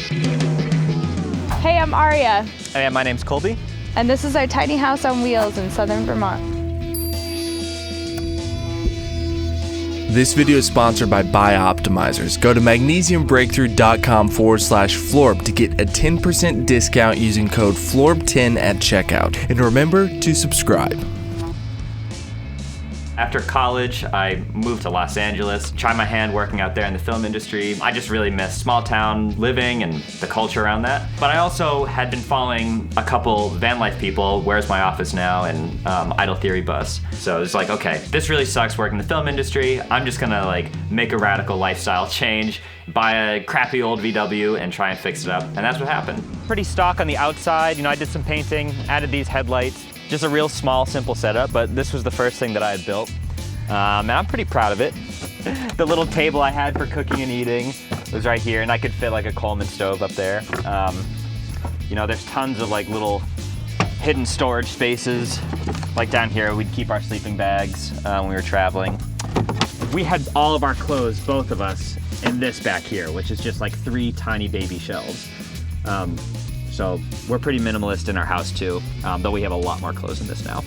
Hey, I'm Aria. Hey, my name's Colby. And this is our tiny house on wheels in southern Vermont. This video is sponsored by Optimizers. Go to magnesiumbreakthrough.com/FLORB to get a 10% discount using code FLORB10 at checkout. And remember to subscribe. After college, I moved to Los Angeles, tried my hand working out there in the film industry. I just really missed small town living and the culture around that. But I also had been following a couple van life people, Where's My Office Now and Idle Theory Bus. So it's like, okay, this really sucks working in the film industry. I'm just gonna make a radical lifestyle change, buy a crappy old VW and try and fix it up. And that's what happened. Pretty stock on the outside. I did some painting, added these headlights. Just a real small, simple setup, but this was the first thing that I had built. And I'm pretty proud of it. The little table I had for cooking and eating was right here, and I could fit a Coleman stove up there. There's tons of little hidden storage spaces. Like down here, we'd keep our sleeping bags when we were traveling. We had all of our clothes, both of us, in this back here, which is just 3 tiny baby shelves. So we're pretty minimalist in our house too, though we have a lot more clothes in this now.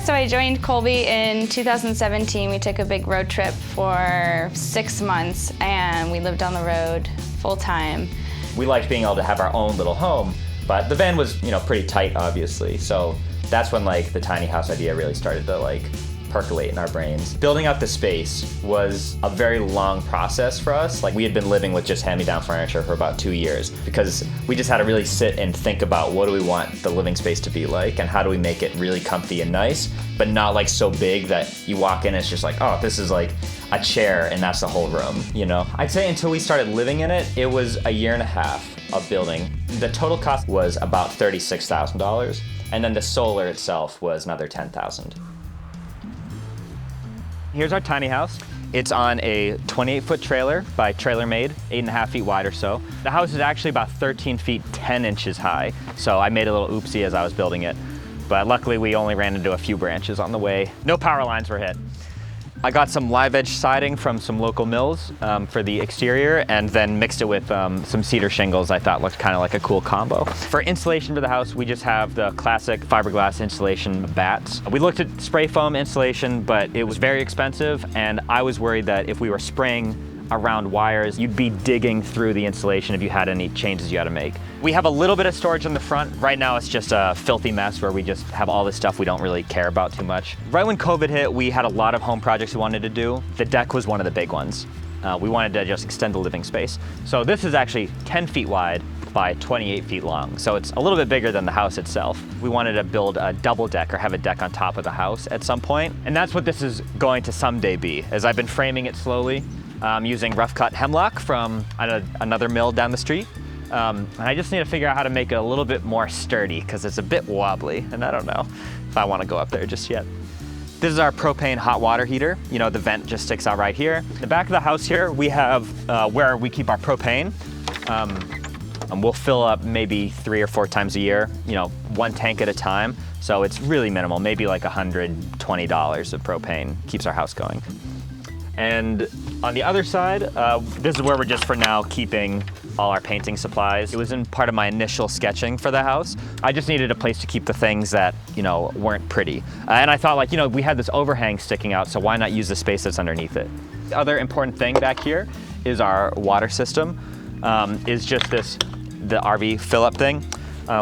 So I joined Colby in 2017. We took a big road trip for 6 months and we lived on the road full time. We liked being able to have our own little home, but the van was, pretty tight, obviously. So that's when the tiny house idea really started to percolate in our brains. Building out the space was a very long process for us. We had been living with just hand-me-down furniture for about 2 years because we just had to really sit and think about what do we want the living space to be like and how do we make it really comfy and nice, but not so big that you walk in and it's just oh, this is a chair and that's the whole room, I'd say until we started living in it, it was a year and a half of building. The total cost was about $36,000, and then the solar itself was another $10,000. Here's our tiny house. It's on a 28-foot trailer by Trailer Made, 8.5 feet wide or so. The house is actually about 13 feet 10 inches high, so I made a little oopsie as I was building it. But luckily we only ran into a few branches on the way. No power lines were hit. I got some live edge siding from some local mills for the exterior and then mixed it with some cedar shingles I thought looked kind of like a cool combo. For insulation for the house, we just have the classic fiberglass insulation bats. We looked at spray foam insulation, but it was very expensive and I was worried that if we were spraying around wires, you'd be digging through the insulation if you had any changes you had to make. We have a little bit of storage in the front. Right now it's just a filthy mess where we just have all this stuff we don't really care about too much. Right when COVID hit, we had a lot of home projects we wanted to do. The deck was one of the big ones. We wanted to just extend the living space. So this is actually 10 feet wide by 28 feet long. So it's a little bit bigger than the house itself. We wanted to build a double deck or have a deck on top of the house at some point. And that's what this is going to someday be, as I've been framing it slowly. Using rough cut hemlock from another mill down the street. And I just need to figure out how to make it a little bit more sturdy because it's a bit wobbly and I don't know if I want to go up there just yet. This is our propane hot water heater. The vent just sticks out right here. In the back of the house here, we have where we keep our propane. And we'll fill up maybe 3 or 4 times a year, 1 tank at a time. So it's really minimal, maybe $120 of propane keeps our house going. And on the other side, this is where we're just for now keeping all our painting supplies. It was in part of my initial sketching for the house. I just needed a place to keep the things that, weren't pretty. And I thought we had this overhang sticking out, so why not use the space that's underneath it? The other important thing back here is our water system, is just the RV fill-up thing.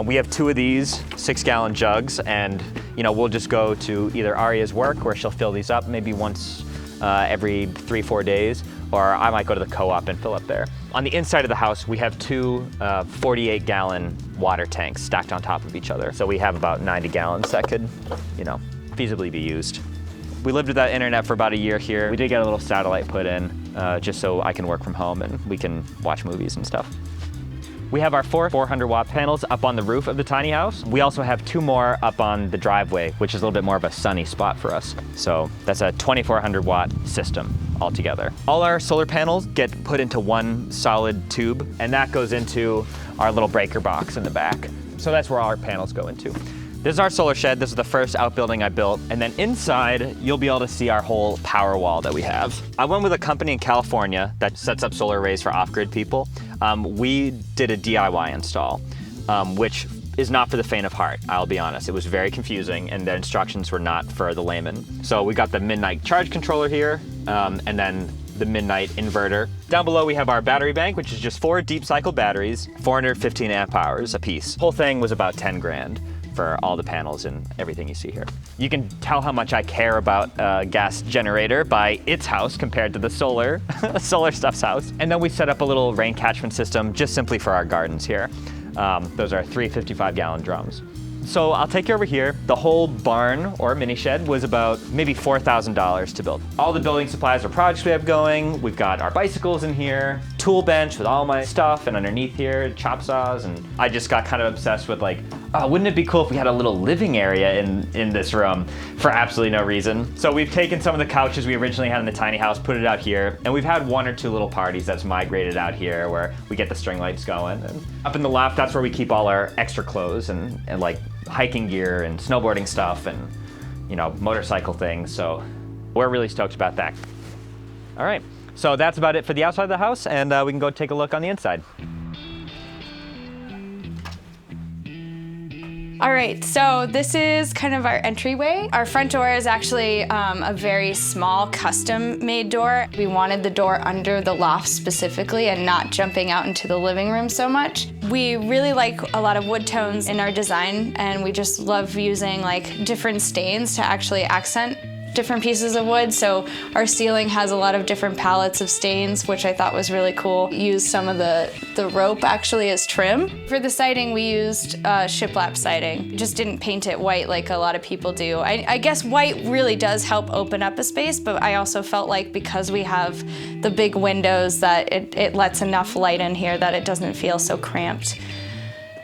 We have 2 of these 6-gallon jugs, and, we'll just go to either Aria's work where she'll fill these up maybe once every 3-4 days, or I might go to the co-op and fill up there. On the inside of the house, we have 2 48-gallon water tanks stacked on top of each other. So we have about 90 gallons that could, feasibly be used. We lived without internet for about a year here. We did get a little satellite put in, just so I can work from home and we can watch movies and stuff. We have our 4 400-watt panels up on the roof of the tiny house. We also have 2 more up on the driveway, which is a little bit more of a sunny spot for us. So that's a 2,400-watt system altogether. All our solar panels get put into one solid tube, and that goes into our little breaker box in the back. So that's where all our panels go into. This is our solar shed. This is the first outbuilding I built. And then inside, you'll be able to see our whole power wall that we have. I went with a company in California that sets up solar arrays for off-grid people. We did a DIY install, which is not for the faint of heart, I'll be honest. It was very confusing and the instructions were not for the layman. So we got the Midnight charge controller here, and then the Midnight inverter. Down below we have our battery bank, which is just 4 deep cycle batteries, 415 amp hours a piece. The whole thing was about 10 grand for all the panels and everything you see here. You can tell how much I care about a gas generator by its house compared to the solar stuff's house. And then we set up a little rain catchment system just simply for our gardens here. Those are 3 55-gallon drums. So I'll take you over here. The whole barn or mini shed was about maybe $4,000 to build. All the building supplies or projects we have going. We've got our bicycles in here, tool bench with all my stuff, and underneath here, chop saws. And I just got kind of obsessed with like, oh, wouldn't it be cool if we had a little living area in this room for absolutely no reason? So we've taken some of the couches we originally had in the tiny house, put it out here, and we've had 1 or 2 little parties that's migrated out here where we get the string lights going. And up in the loft, that's where we keep all our extra clothes and like hiking gear and snowboarding stuff and, you know, motorcycle things. So we're really stoked about that. All right, so that's about it for the outside of the house, and we can go take a look on the inside. All right, so this is kind of our entryway. Our front door is actually a very small custom-made door. We wanted the door under the loft specifically and not jumping out into the living room so much. We really like a lot of wood tones in our design, and we just love using like different stains to actually accent different pieces of wood. So our ceiling has a lot of different palettes of stains, which I thought was really cool. Used some of the rope actually as trim. For the siding, we used shiplap siding. Just didn't paint it white like a lot of people do. I guess white really does help open up a space, but I also felt like because we have the big windows that it lets enough light in here that it doesn't feel so cramped.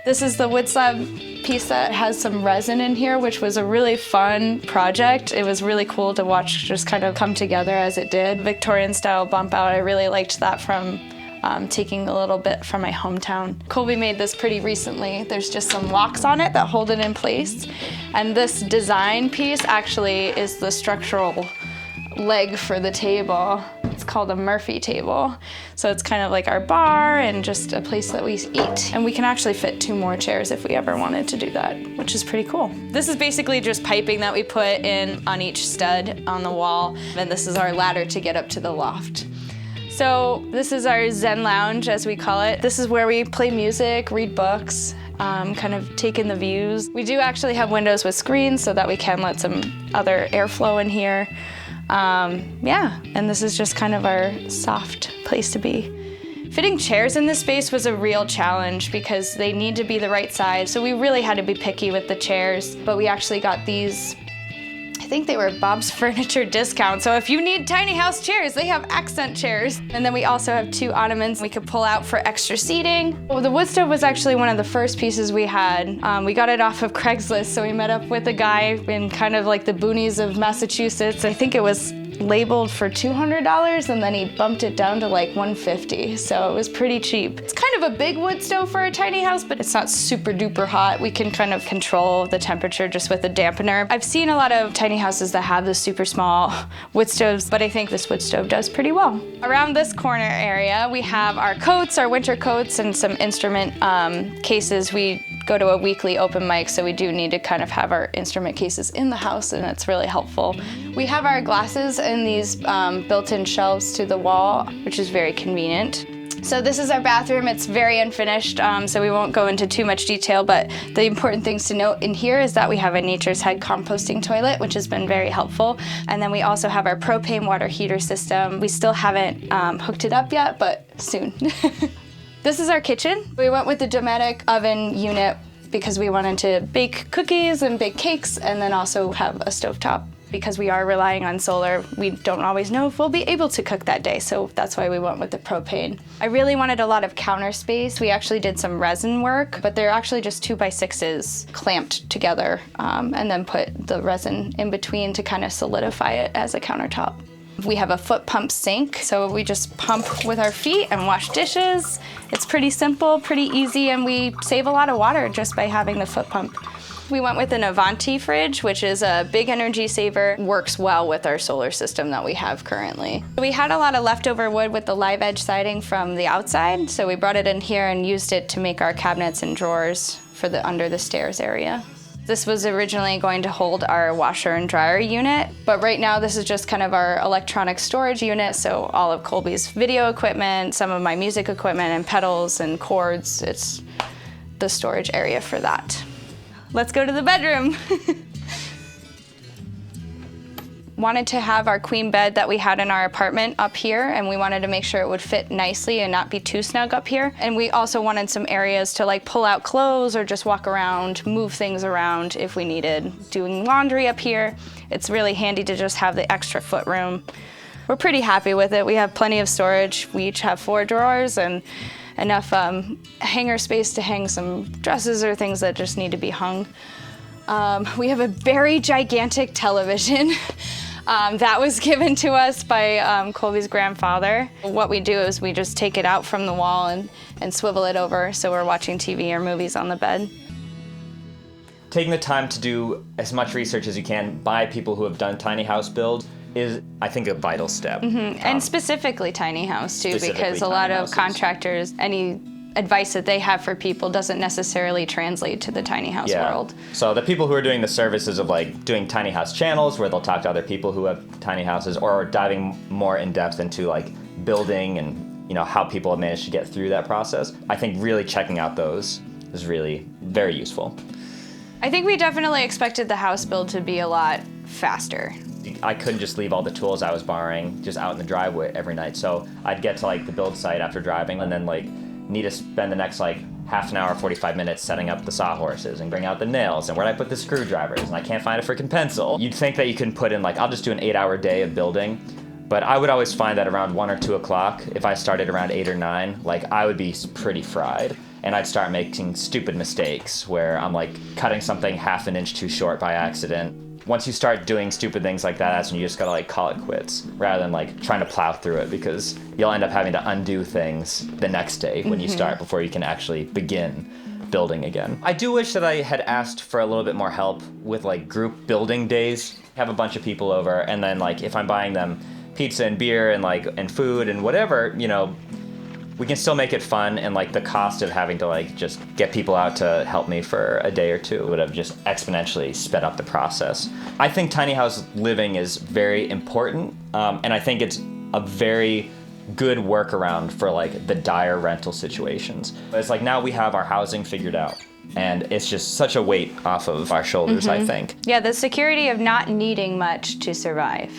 This is the wood slab piece that has some resin in here, which was a really fun project. It was really cool to watch just kind of come together as it did. Victorian style bump out, I really liked that from taking a little bit from my hometown. Colby made this pretty recently. There's just some locks on it that hold it in place. And this design piece actually is the structural leg for the table. It's called a Murphy table. So it's kind of like our bar and just a place that we eat. And we can actually fit 2 more chairs if we ever wanted to do that, which is pretty cool. This is basically just piping that we put in on each stud on the wall. And this is our ladder to get up to the loft. So this is our Zen lounge, as we call it. This is where we play music, read books, kind of take in the views. We do actually have windows with screens so that we can let some other airflow in here. Yeah, and this is just kind of our soft place to be. Fitting chairs in this space was a real challenge because they need to be the right size, so we really had to be picky with the chairs, but we actually got these, I think they were Bob's Furniture discount, so if you need tiny house chairs, they have accent chairs. And then we also have 2 ottomans we could pull out for extra seating. Well, the wood stove was actually one of the first pieces we had. We got it off of Craigslist, so we met up with a guy in kind of like the boonies of Massachusetts. I think it was labeled for $200 and then he bumped it down to like $150, so it was pretty cheap. It's kind of a big wood stove for a tiny house, but it's not super duper hot. We can kind of control the temperature just with a dampener. I've seen a lot of tiny houses that have the super small wood stoves, but I think this wood stove does pretty well. Around this corner area, we have our coats, our winter coats, and some instrument cases. We go to a weekly open mic, so we do need to kind of have our instrument cases in the house, and it's really helpful. We have our glasses in these built-in shelves to the wall, which is very convenient. So this is our bathroom. It's very unfinished, so we won't go into too much detail, but the important things to note in here is that we have a Nature's Head composting toilet, which has been very helpful. And then we also have our propane water heater system. We still haven't hooked it up yet, but soon. This is our kitchen. We went with the Dometic oven unit because we wanted to bake cookies and bake cakes and then also have a stovetop. Because we are relying on solar, we don't always know if we'll be able to cook that day, so that's why we went with the propane. I really wanted a lot of counter space. We actually did some resin work, but they're actually just 2x6s clamped together and then put the resin in between to kind of solidify it as a countertop. We have a foot pump sink, so we just pump with our feet and wash dishes. It's pretty simple, pretty easy, and we save a lot of water just by having the foot pump. We went with an Avanti fridge, which is a big energy saver, works well with our solar system that we have currently. We had a lot of leftover wood with the live edge siding from the outside, so we brought it in here and used it to make our cabinets and drawers for the under the stairs area. This was originally going to hold our washer and dryer unit, but right now this is just kind of our electronic storage unit, so all of Colby's video equipment, some of my music equipment and pedals and cords, it's the storage area for that. Let's go to the bedroom. Wanted to have our queen bed that we had in our apartment up here, and we wanted to make sure it would fit nicely and not be too snug up here. And we also wanted some areas to like pull out clothes or just walk around, move things around if we needed. Doing laundry up here, it's really handy to just have the extra foot room. We're pretty happy with it. We have plenty of storage. We each have 4 drawers and enough hanger space to hang some dresses or things that just need to be hung. We have a very gigantic television. That was given to us by Colby's grandfather. What we do is we just take it out from the wall and swivel it over so we're watching TV or movies on the bed. Taking the time to do as much research as you can by people who have done tiny house builds is, I think, a vital step. And specifically tiny house too, because a lot of contractors, any advice that they have for people doesn't necessarily translate to the tiny house world. So the people who are doing the services of like doing tiny house channels where they'll talk to other people who have tiny houses, or diving more in depth into like building and how people have managed to get through that process, I think really checking out those is really very useful. I think we definitely expected the house build to be a lot faster. I couldn't just leave all the tools I was borrowing just out in the driveway every night. So I'd get to like the build site after driving and then like need to spend the next like half an hour, 45 minutes setting up the sawhorses and bring out the nails and where do I put the screwdrivers and I can't find a freaking pencil. You'd think that you can put in like, I'll just do an 8-hour day of building, but I would always find that around 1 or 2 o'clock, if I started around 8 or 9, like I would be pretty fried. And I'd start making stupid mistakes where I'm like cutting something half an inch too short by accident. Once you start doing stupid things like that, that's when you just gotta like call it quits rather than like trying to plow through it, because you'll end up having to undo things the next day when you start before you can actually begin building again. I do wish that I had asked for a little bit more help with like group building days. Have a bunch of people over, and then like if I'm buying them pizza and beer and food and whatever, we can still make it fun, and like the cost of having to like just get people out to help me for a day or two would have just exponentially sped up the process. I think tiny house living is very important, and I think it's a very good workaround for like the dire rental situations. But it's like now we have our housing figured out, and it's just such a weight off of our shoulders, I think. Yeah, the security of not needing much to survive.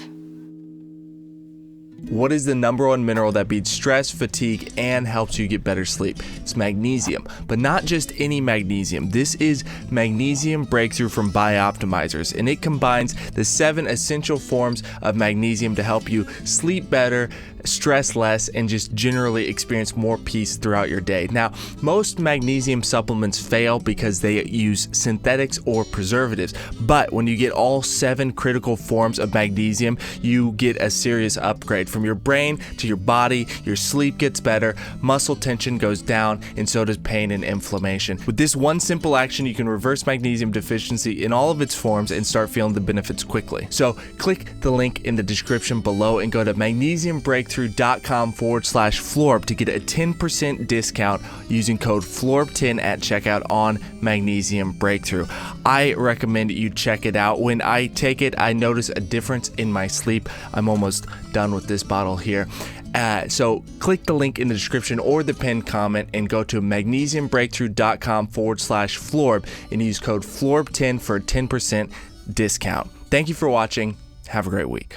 What is the #1 mineral that beats stress, fatigue, and helps you get better sleep? It's magnesium, but not just any magnesium. This is Magnesium Breakthrough from Bioptimizers, and it combines the 7 essential forms of magnesium to help you sleep better, stress less, and just generally experience more peace throughout your day. Now, most magnesium supplements fail because they use synthetics or preservatives, but when you get all 7 critical forms of magnesium, you get a serious upgrade. From your brain to your body, your sleep gets better, muscle tension goes down, and so does pain and inflammation. With this one simple action, you can reverse magnesium deficiency in all of its forms and start feeling the benefits quickly. So click the link in the description below and go to magnesiumbreakthrough.com/FLORB to get a 10% discount using code FLORB10 at checkout on Magnesium Breakthrough. I recommend you check it out. When I take it, I notice a difference in my sleep. I'm almost done with this bottle here. So click the link in the description or the pinned comment and go to magnesiumbreakthrough.com/FLORB and use code FLORB10 for a 10% discount. Thank you for watching. Have a great week.